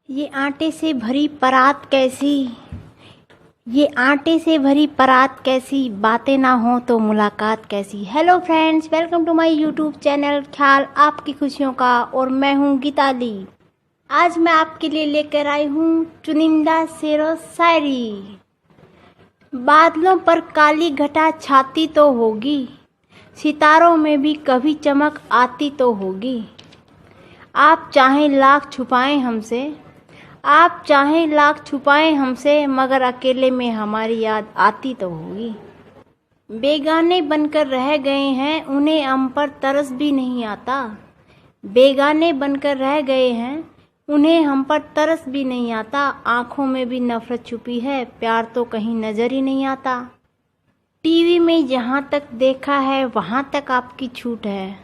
ये आटे से भरी परात कैसी, ये आटे से भरी परात कैसी, बातें ना हो तो मुलाकात कैसी। Hello friends, welcome to my YouTube channel ख्याल आपकी खुशियों का, और मैं हूँ गीताली। आज मैं आपके लिए लेकर आई हूँ चुनिंदा शेरो शायरी। बादलों पर काली घटा छाती तो होगी, सितारों में भी कभी चमक आती तो होगी। आप चाहें लाख छुपाएं हमसे, आप चाहें लाख छुपाएं हमसे, मगर अकेले में हमारी याद आती तो होगी। बेगाने बनकर रह गए हैं, उन्हें हम पर तरस भी नहीं आता। बेगाने बनकर रह गए हैं, उन्हें हम पर तरस भी नहीं आता। आँखों में भी नफरत छुपी है, प्यार तो कहीं नजर ही नहीं आता। टीवी में जहाँ तक देखा है वहाँ तक आपकी छूट है,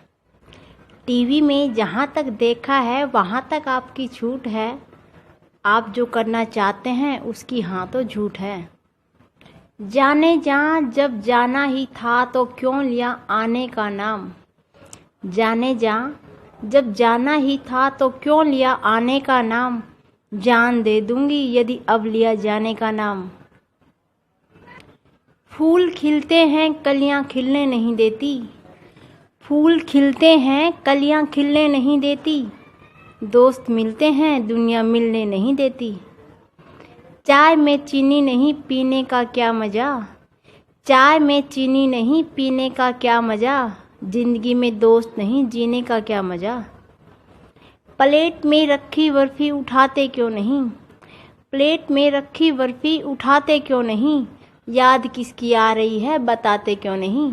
टीवी में जहाँ तक देखा है वहाँ तक आपकी छूट है। आप जो करना चाहते हैं उसकी हाँ तो झूठ है। जाने जहाँ जब जाना ही था तो क्यों लिया आने का नाम। जाने जहाँ जब जाना ही था तो क्यों लिया आने का नाम। जान दे दूंगी यदि अब लिया जाने का नाम। फूल खिलते हैं कलियां खिलने नहीं देती, फूल खिलते हैं कलियां खिलने नहीं देती। दोस्त मिलते हैं दुनिया मिलने नहीं देती। चाय में चीनी नहीं पीने का क्या मज़ा, चाय में चीनी नहीं पीने का क्या मज़ा। ज़िंदगी में दोस्त नहीं जीने का क्या मज़ा। प्लेट में रखी बर्फ़ी उठाते क्यों नहीं, प्लेट में रखी बर्फ़ी उठाते क्यों नहीं। याद किसकी आ रही है बताते क्यों नहीं।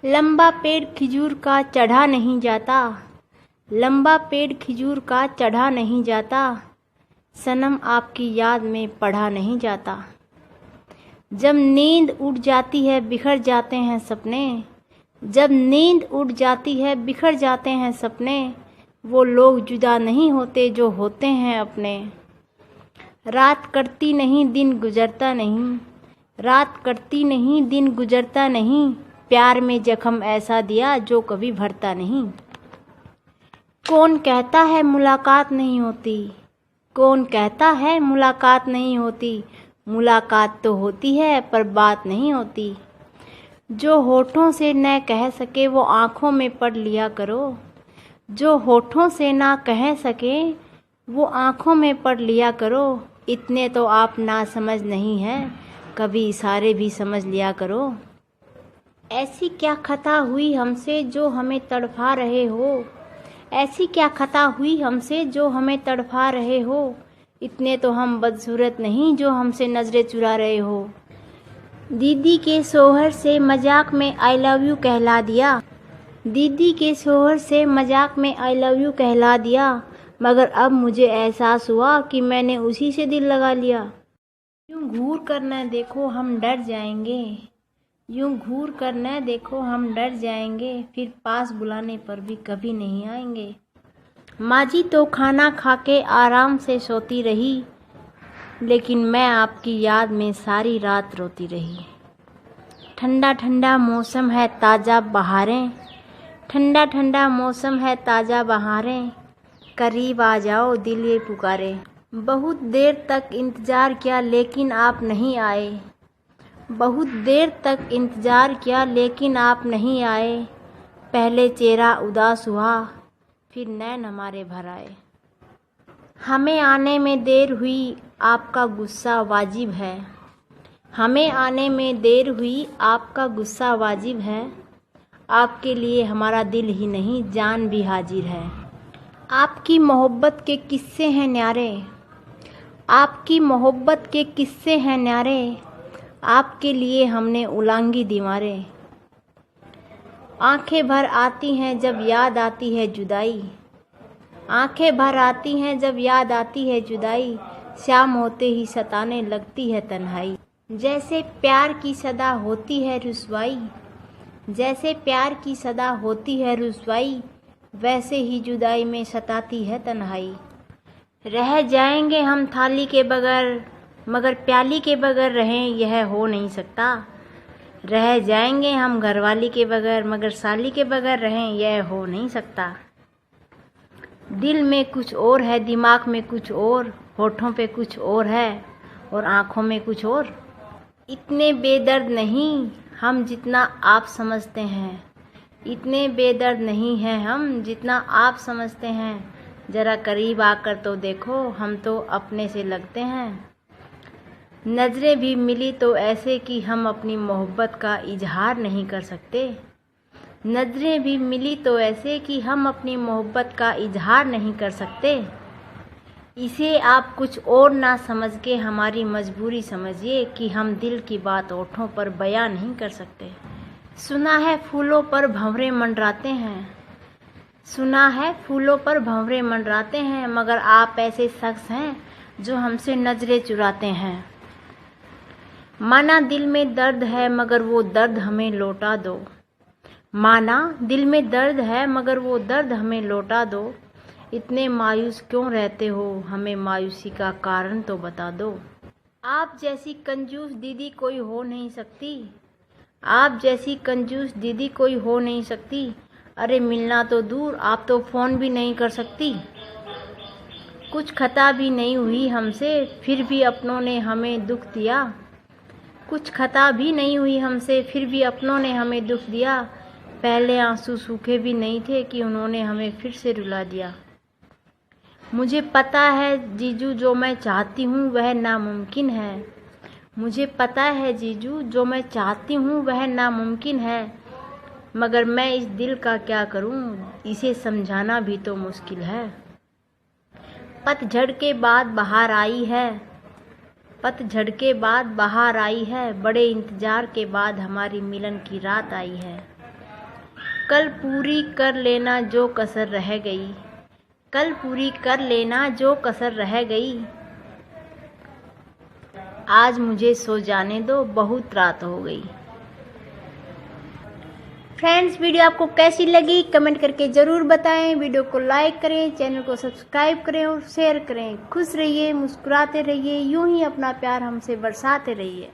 लंबा पेड़ खिजूर का चढ़ा नहीं जाता, लंबा पेड़ खिजूर का चढ़ा नहीं जाता। सनम आपकी याद में पढ़ा नहीं जाता। जब नींद उड़ जाती है बिखर जाते हैं सपने, जब नींद उड़ जाती है बिखर जाते हैं सपने। वो लोग जुदा नहीं होते जो होते हैं अपने। रात कटती नहीं दिन गुजरता नहीं, रात कटती नहीं दिन गुजरता नहीं। प्यार में जख्म ऐसा दिया जो कभी भरता नहीं। कौन कहता है मुलाकात नहीं होती, कौन कहता है मुलाकात नहीं होती। मुलाकात तो होती है पर बात नहीं होती। जो होठों से न कह सके वो आँखों में पढ़ लिया करो, जो होठों से ना कह सके वो आँखों में पढ़ लिया करो। इतने तो आप ना समझ नहीं है, कभी इशारे भी समझ लिया करो। ऐसी क्या खता हुई हमसे जो हमें तड़फा रहे हो, ऐसी क्या खता हुई हमसे जो हमें तड़फा रहे हो। इतने तो हम बदसूरत नहीं जो हमसे नज़रें चुरा रहे हो। दीदी के शोहर से मजाक में आई लव यू कहला दिया, दीदी के शोहर से मजाक में आई लव यू कहला दिया। मगर अब मुझे एहसास हुआ कि मैंने उसी से दिल लगा लिया। यूँ घूर कर न देखो हम डर जाएंगे, यूँ घूर कर न देखो हम डर जाएंगे। फिर पास बुलाने पर भी कभी नहीं आएंगे। माजी तो खाना खा के आराम से सोती रही, लेकिन मैं आपकी याद में सारी रात रोती रही। ठंडा ठंडा मौसम है ताज़ा बहारें, ठंडा ठंडा मौसम है ताज़ा बहारें। करीब आ जाओ दिल ये पुकारे। बहुत देर तक इंतज़ार किया लेकिन आप नहीं आए, बहुत देर तक इंतज़ार किया लेकिन आप नहीं आए। पहले चेहरा उदास हुआ फिर नैन हमारे भर आए। हमें आने में देर हुई आपका गुस्सा वाजिब है, हमें आने में देर हुई आपका गुस्सा वाजिब है। आपके लिए हमारा दिल ही नहीं जान भी हाजिर है। आपकी मोहब्बत के किस्से हैं न्यारे, आपकी मोहब्बत के किस्से हैं न्यारे। आपके लिए हमने उलांगी दीवारें। आंखें भर आती हैं जब याद आती है जुदाई, आंखें भर आती हैं जब याद आती है जुदाई। शाम होते ही सताने लगती है तन्हाई। जैसे प्यार की सदा होती है रुसवाई, जैसे प्यार की सदा होती है रुसवाई। वैसे ही जुदाई में सताती है तन्हाई। रह जाएंगे हम थाली के बगैर मगर प्याली के बगैर रहें यह हो नहीं सकता। रह जाएंगे हम घरवाली के बगैर मगर साली के बगैर रहें यह हो नहीं सकता। दिल में कुछ और है, दिमाग में कुछ और, होठों पे कुछ और है और आँखों में कुछ और। इतने बेदर्द नहीं हम जितना आप समझते हैं, इतने बेदर्द नहीं हैं हम जितना आप समझते हैं। ज़रा करीब आकर तो देखो, हम तो अपने से लगते हैं। नज़रें भी मिली तो ऐसे कि हम अपनी मोहब्बत का इजहार नहीं कर सकते। नज़रें भी मिली तो ऐसे कि हम अपनी मोहब्बत का इजहार नहीं कर सकते। इसे आप कुछ और ना समझ के हमारी मजबूरी समझिए कि हम दिल की बात होठों पर बयां नहीं कर सकते। सुना है फूलों पर भंवरे मंडराते हैं, सुना है फूलों पर भंवरे मंडराते हैं, मगर आप ऐसे शख्स हैं जो हमसे नज़रें चुराते हैं। माना दिल में दर्द है मगर वो दर्द हमें लौटा दो, माना दिल में दर्द है मगर वो दर्द हमें लौटा दो। इतने मायूस क्यों रहते हो, हमें मायूसी का कारण तो बता दो। आप जैसी कंजूस दीदी कोई हो नहीं सकती, आप जैसी कंजूस दीदी कोई हो नहीं सकती। अरे मिलना तो दूर, आप तो फ़ोन भी नहीं कर सकती। कुछ खता भी नहीं हुई हमसे, फिर भी अपनों ने हमें दुख दिया। कुछ खता भी नहीं हुई हमसे, फिर भी अपनों ने हमें दुख दिया। पहले आंसू सूखे भी नहीं थे कि उन्होंने हमें फिर से रुला दिया। मुझे पता है जीजू जो मैं चाहती हूँ वह नामुमकिन है, मुझे पता है जीजू जो मैं चाहती हूँ वह नामुमकिन है, मगर मैं इस दिल का क्या करूँ, इसे समझाना भी तो मुश्किल है। पतझड़ के बाद बहार आई है, पतझड़ के बाद बहार आई है, बड़े इंतज़ार के बाद हमारी मिलन की रात आई है। कल पूरी कर लेना जो कसर रह गई, कल पूरी कर लेना जो कसर रह गई। आज मुझे सो जाने दो, बहुत रात हो गई। फ्रेंड्स, वीडियो आपको कैसी लगी कमेंट करके ज़रूर बताएं। वीडियो को लाइक करें, चैनल को सब्सक्राइब करें और शेयर करें। खुश रहिए, मुस्कुराते रहिए, यूं ही अपना प्यार हमसे बरसाते रहिए।